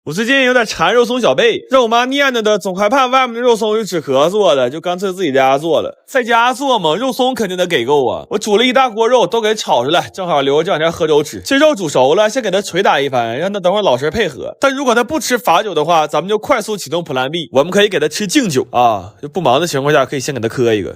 我最近有点馋肉松小贝，让我妈念叨的，总害怕外面的肉松是纸壳做的，就干脆自己在家做了。在家做嘛，肉松肯定得给够啊！我煮了一大锅肉，都给炒出来，正好留着这两天喝粥吃。这肉煮熟了，先给它捶打一番，让它等会儿老实配合。但如果它不吃罚酒的话，咱们就快速启动 Plan B， 我们可以给它吃敬酒啊，就不忙的情况下可以先给它磕一个。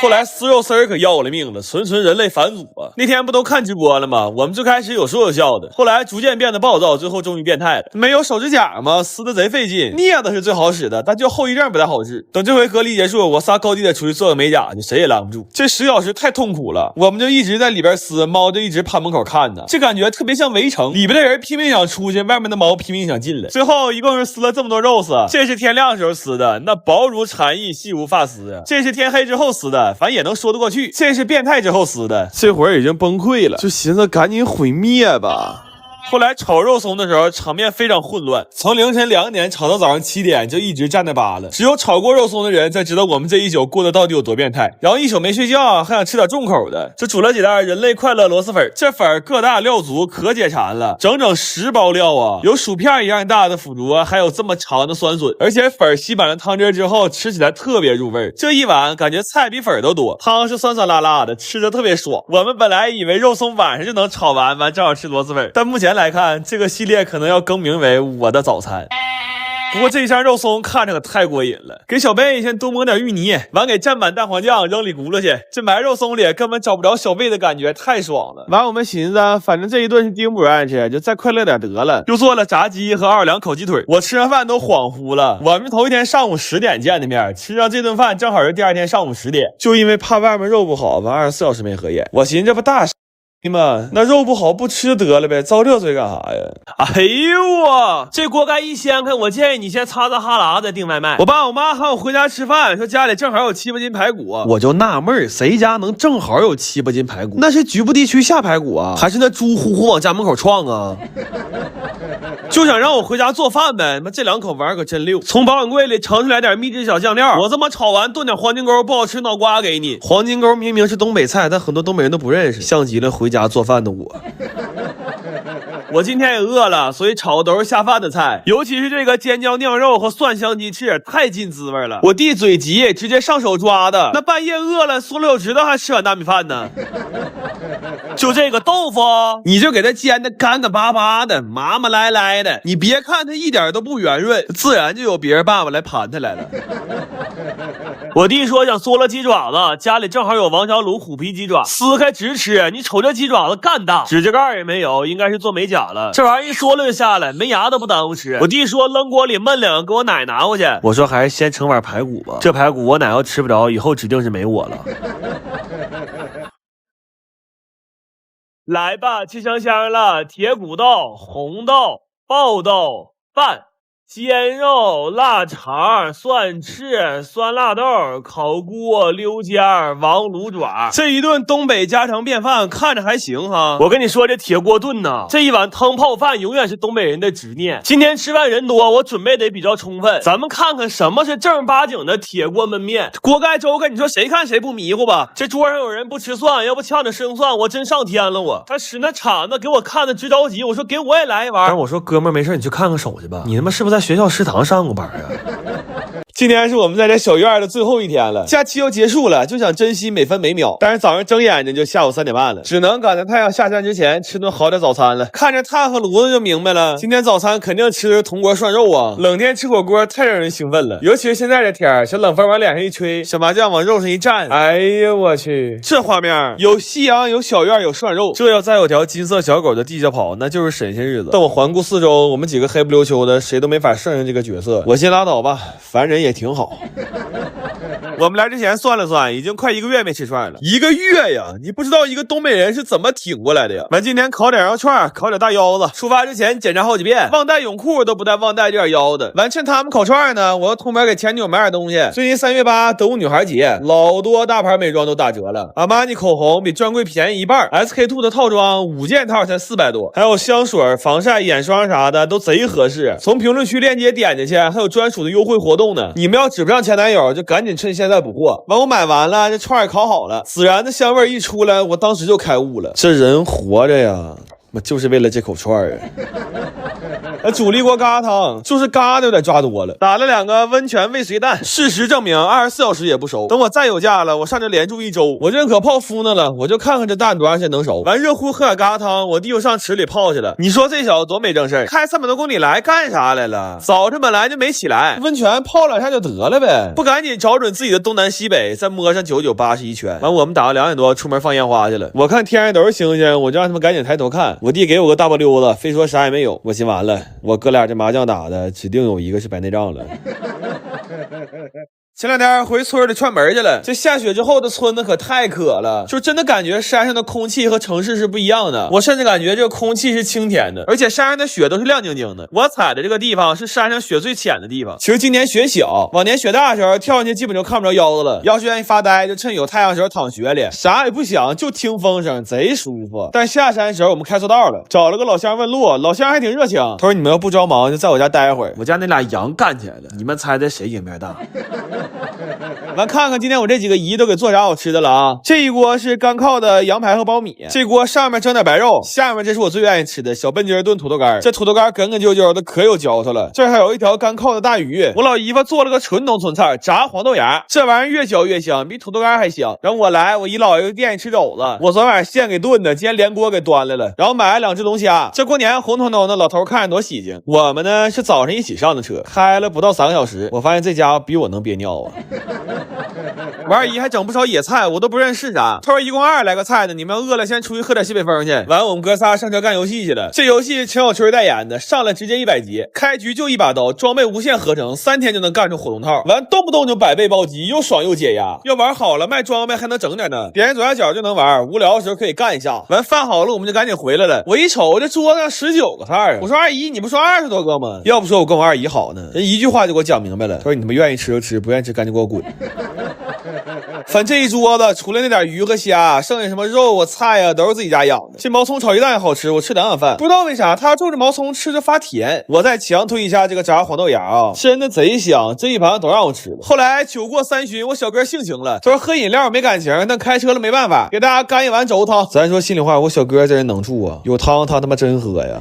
后来撕肉丝儿可要了命了，纯人类反祖啊！那天不都看直播了吗？我们最开始有说有笑的，后来逐渐变得暴躁，最后终于变态了。没有手指甲吗？撕的贼费劲，镊子是最好使的，但就后遗症不太好治。等这回隔离结束，我仨高低得出去做个美甲去，谁也拦不住。这10小时太痛苦了，我们就一直在里边撕，猫就一直趴门口看呢。这感觉特别像围城，里边的人拼命想出去，外面的猫拼命想进来。最后一共是撕了这么多肉丝，这是天亮时候撕的，那薄如蝉翼，细如发丝啊；这是天黑之后撕的，反正也能说得过去。这是变态之后撕的，这会儿已经崩溃了，就寻思赶紧毁灭吧。后来炒肉松的时候，场面非常混乱，从凌晨2点炒到早上7点，就一直站那扒了。只有炒过肉松的人才知道我们这一宿过得到底有多变态。然后一宿没睡觉，还想吃点重口的，就煮了几袋人类快乐螺蛳粉。这粉个大料足，可解馋了，整整10包料啊！有薯片一样大的腐竹，还有这么长的酸笋，而且粉吸满了汤汁之后，吃起来特别入味。这一碗感觉菜比粉都多，汤是酸酸辣辣的，吃着特别爽。我们本来以为肉松晚上就能炒完正好吃螺蛳粉，但目前来看，这个系列可能要更名为我的早餐。不过这一箱肉松看着可太过瘾了，给小贝先多抹点芋泥，完给蘸满蛋黄酱扔里轱辘去。这埋肉松里根本找不着小贝的感觉，太爽了。完我们寻思，反正这一顿是丁不爱吃，就再快乐点得了。又做了炸鸡和奥尔良烤鸡腿，我吃完饭都恍惚了。我们头一天上午10点见的面，吃上这顿饭正好是第二天上午10点。就因为怕外面肉不好，完24小时没合眼。我寻思这不大妈，那肉不好不吃得了呗，遭这罪干啥呀？哎呦啊，这锅盖一掀开，我建议你先擦擦哈喇子订外卖。我爸我妈喊我回家吃饭，说家里正好有7、8斤排骨，我就纳闷，谁家能正好有7、8斤排骨？那是局部地区下排骨啊，还是那猪呼呼往家门口撞啊？就想让我回家做饭呗，这2口玩可真溜。从保险柜里盛出来点秘制小酱料，我这么炒完炖点黄金钩，不好吃脑瓜给你。黄金钩明明是东北菜，但很多东北人都不认识，像极了回家做饭的我。我今天也饿了，所以炒的都是下饭的菜，尤其是这个尖椒酿肉和蒜香鸡翅，太进滋味了。我弟嘴急，直接上手抓的，那半夜饿了，缩了手指头还吃碗大米饭呢。就这个豆腐，你就给它煎的干干巴巴的，麻麻赖赖的，你别看它一点都不圆润，自然就有别人爸爸来盘它来了。我弟说想嗦了鸡爪子，家里正好有王小卤虎皮鸡爪，撕开直吃。你瞅这鸡爪子干大，指甲盖也没有，应该是做美甲了。这玩意儿一嗦了就下来，没牙都不耽误吃。我弟说扔锅里焖2个，给我奶拿回去。我说还是先盛碗排骨吧，这排骨我奶要吃不着，以后指定是没我了。来吧，吃香香了，铁骨豆、红豆、爆豆、饭。鲜肉、腊肠、蒜翅、酸辣豆、烤锅、溜尖、王卤爪，这一顿东北家常便饭看着还行哈。我跟你说，这铁锅炖呐，这一碗汤泡饭永远是东北人的执念。今天吃饭人多，我准备得比较充分，咱们看看什么是正儿八经的铁锅焖面。锅盖粥跟你说谁看谁不迷糊吧？这桌上有人不吃蒜，要不呛着生蒜，我真上天了我。他使那铲子给我看的直着急，我说给我也来一碗。但是我说哥们儿没事，你去看看手去吧，你他妈是不是在学校食堂上过班啊？今天是我们在这小院的最后一天了，假期要结束了，就想珍惜每分每秒。但是早上睁眼睛就下午3点半了，只能赶在太阳下山之前吃顿好点早餐了。看着炭和炉子就明白了，今天早餐肯定吃的是铜锅涮肉啊！冷天吃火锅太让人兴奋了，尤其是现在这天，小冷风往脸上一吹，小麻酱往肉上一蘸，哎呀我去，这画面有夕阳，有小院，有涮肉，这要再有条金色小狗在地下跑，那就是神仙日子。但我环顾四周，我们几个黑不溜秋的，谁都没法胜任这个角色。我先拉倒吧，凡人也挺好。我们来之前算了算，已经快1个月没吃串了。1个月呀，你不知道一个东北人是怎么挺过来的呀。完今天烤点羊肉串，烤点大腰子，出发之前检查好几遍，忘带泳裤都不带忘带这点腰子。完趁他们烤串呢，我要偷摸给前女友买点东西。最近3月8德国女孩节，老多大牌美妆都打折了，阿玛尼口红比专柜便宜1半，SK2 的套装5件套才400多，还有香水、防晒、眼霜啥的都贼合适。从评论区链接点进去，还有专属的优惠活动呢。你们要指不上前男友，就赶紧趁现在补货。完我买完了，这串也烤好了，孜然的香味一出来，我当时就开悟了，这人活着呀，就是为了这口串啊。煮了一锅疙瘩汤，就是疙瘩有点抓多了，打了2个温泉未遂蛋。事实证明24小时也不熟，等我再有假了，我上这连住1周，我认可泡芙呢了，我就看看这蛋多长时间能熟。完热乎喝点疙瘩汤，我弟又上池里泡去了。你说这小子多没正事儿，开300多公里来干啥来了？早晨本来就没起来，温泉泡2下就得了呗，不赶紧找准自己的东南西北，再摸上9981圈。完我们打到2点多出门放烟花去了。我看天上都是星星，我就让他们赶紧抬头看。我弟给我个大波溜子，非说啥也没有。我心完了，我哥俩这麻将打的指定有一个是白内障了。前2天回村里串门去了，这下雪之后的村子可太渴了，就真的感觉山上的空气和城市是不一样的。我甚至感觉这个空气是清甜的，而且山上的雪都是亮晶晶的。我踩的这个地方是山上雪最浅的地方。其实今年雪小，往年雪大的时候跳上去基本就看不着腰子了。要是愿意发呆，就趁有太阳时候躺雪里，啥也不想，就听风声，贼舒服。但下山时候我们开错道了，找了个老乡问路，老乡还挺热情，他说你们要不着忙就在我家待会儿。我家那俩羊干起来了，你们猜猜谁赢面大？完看看今天我这几个姨都给做啥好吃的了啊！这一锅是干靠的羊排和苞米，这锅上面蒸点白肉，下面这是我最愿意吃的小笨鸡炖土豆干。这土豆干根根啾啾的，可有嚼头了。这还有一条干靠的大鱼，我老姨夫做了个纯农村菜，炸黄豆芽，这玩意儿越嚼越香，比土豆干还香。然后我来我姨姥爷店里吃肘子，我昨晚上现给炖的，今天连锅给端来了。然后买了2只龙虾，这过年红彤彤的，老头看着多喜庆。我们呢是早上一起上的车，开了不到3个小时，我发现这家伙比我能憋尿啊。我二姨还整不少野菜，我都不认识啥。他说一共2来个菜呢，你们要饿了先出去喝点西北风去。完我们哥仨上车干游戏去了。这游戏陈小春代言的，上来直接100级，开局就1把刀，装备无限合成，3天就能干出火龙套。完动不动就100倍暴击，又爽又解压。要玩好了卖装备还能整点呢，点击左下角就能玩，无聊的时候可以干一下。完饭好了我们就赶紧回来了。我一瞅这桌子上19个菜啊，我说二姨你不说20多个吗？要不说我跟我二姨好呢，人一句话就给我讲明白了。他说你们愿意吃就吃，不愿意吃赶紧给我滚。反正这一桌子除了那点鱼和虾，剩下什么肉啊菜啊都是自己家养的。这毛葱炒鸡蛋好吃，我吃2碗饭。不知道为啥他种着毛葱吃着发甜。我再强推一下这个炸黄豆芽啊，真的贼香，这一盘都让我吃了。后来酒过3巡，我小哥性情了，他说喝饮料没感情，但开车了没办法，给大家干一碗肘子汤。咱说心里话，我小哥这人能处啊，有汤他他妈真喝呀。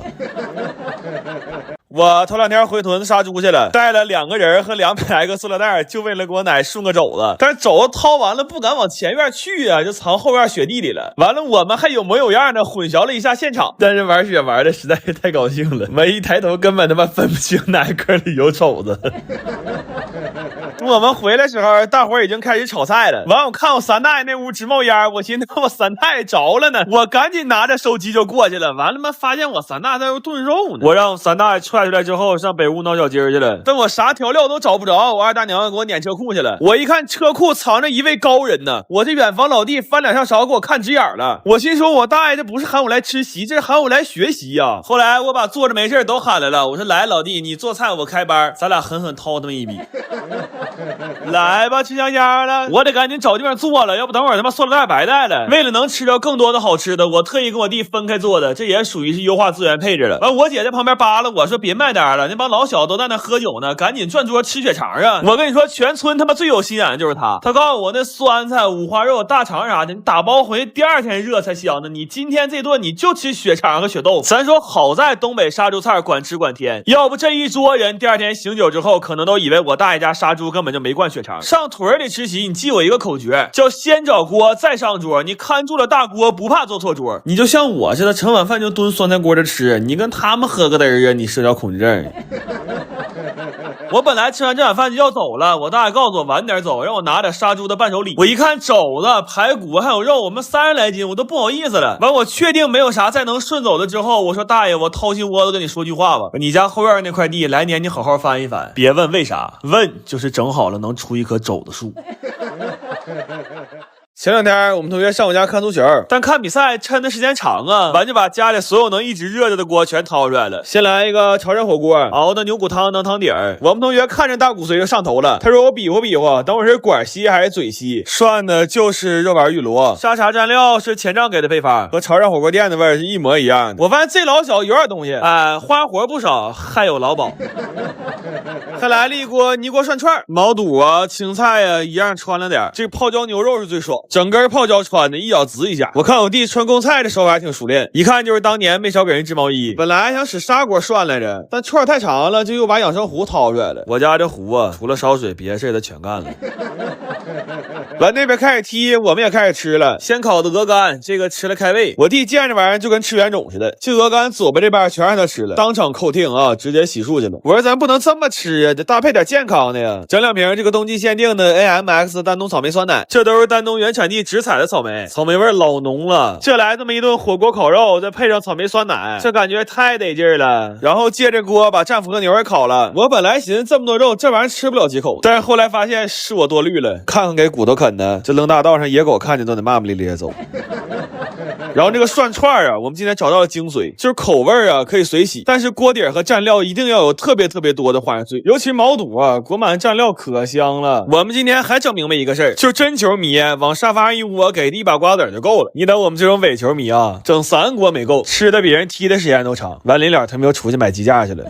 我头2天回屯子杀猪去了，带了2个人和200来个塑料袋，就为了给我奶顺个肘子。但是肘子掏完了不敢往前院去啊，就藏后院雪地里了。完了我们还有模有样的混淆了一下现场，但是玩雪玩的实在是太高兴了，我一抬头根本他妈分不清哪个里有肘子。我们回来时候大伙已经开始炒菜了。完我看我三大爷那屋直冒烟，我寻思我三大爷着了呢，我赶紧拿着手机就过去了。完了嘛发现我三大爷在那炖肉呢，我让三大爷踹出来之后上北屋闹小鸡去了。等我啥调料都找不着，我二大娘给我撵车库去了。我一看车库藏着一位高人呢，我这远房老弟翻2下勺给我看直眼了。我心说我大爷这不是喊我来吃席，这是喊我来学习呀。后来我把坐着没事都喊来了，我说来老弟你做菜我开班，咱俩狠狠掏他们一笔。来吧，吃香香了，我得赶紧找地方做了，要不等会儿他妈塑料袋白带了。为了能吃着更多的好吃的，我特意跟我弟分开做的，这也属于是优化资源配置了。完，我姐在旁边扒拉我说别卖单了，那帮老小都在那喝酒呢，赶紧转桌吃血肠啊！我跟你说，全村他妈最有心眼的就是他。他告诉我那酸菜、五花肉、大肠啥的，你打包回去第2天热才香呢。你今天这顿你就吃血肠和血豆腐。咱说好在东北杀猪菜管吃管甜，要不这一桌人第2天醒酒之后，可能都以为我大爷家杀猪根本就没灌血肠。上屯里吃席，你记我一个口诀，叫先找锅再上桌。你看住了大锅，不怕做错桌。你就像我似的，盛碗饭就蹲酸菜锅着吃，你跟他们喝个嘚儿啊，你社交恐惧症。我本来吃完这碗饭就要走了，我大爷告诉我晚点走，让我拿点杀猪的伴手礼。我一看肘子、排骨还有肉，我们30来斤，我都不好意思了。完，我确定没有啥再能顺走的之后，我说大爷，我掏心窝子跟你说句话吧，你家后院那块地来年你好好翻一翻，别问为啥，问就是整好了能出一棵肘子树。前2天我们同学上我家看足球，但看比赛抻的时间长啊，完就把家里所有能一直热着的锅全掏出来了。先来一个潮汕火锅，熬的牛骨汤当汤底儿。我们同学看着大骨髓就上头了，他说我比划比划，等会是管吸还是嘴吸？涮的就是肉丸玉螺，沙茶蘸料是前账给的配方，和潮汕火锅店的味儿是一模一样的。我发现这老小有点东西，花活不少，还有劳保。还来了一锅泥锅涮串，毛肚啊、青菜啊一样穿了点，这个泡椒牛肉是最爽。整根泡椒穿的，一咬滋一下。我看我弟穿贡菜的手法还挺熟练，一看就是当年没少给人织毛衣。本来想使砂锅涮来着，但串太长了，就又把养生壶掏出来了。我家这壶啊，除了烧水，别的事他全干了。完那边开始踢，我们也开始吃了。先烤的鹅肝，这个吃了开胃。我弟见这玩意儿就跟吃圆种似的，这鹅肝左边这边全让他吃了，当场扣听啊，直接洗漱去了。我说咱不能这么吃啊，得搭配点健康的呀。整2瓶这个冬季限定的 AMX 丹东草莓酸奶，这都是丹东原产地直采的草莓，草莓味老浓了。这来这么一顿火锅烤肉，再配上草莓酸奶，这感觉太得劲儿了。然后借着锅把战斧和牛也烤了。我本来寻思这么多肉，这玩意儿吃不了几口，但是后来发现是我多虑了，看看给骨头啃的，这扔大道上野狗看见都得骂骂咧咧走。然后这个涮串啊，我们今天找到了精髓，就是口味啊可以随喜，但是锅底和蘸料一定要有特别多的花生碎，尤其毛肚啊，裹满蘸料可香了。我们今天还整明白一个事儿，就是真球迷往沙发上一窝，给一把瓜子就够了。你等我们这种伪球迷啊，整3锅没够，吃的比人踢的时间都长。完临了他们又出去买鸡架去了。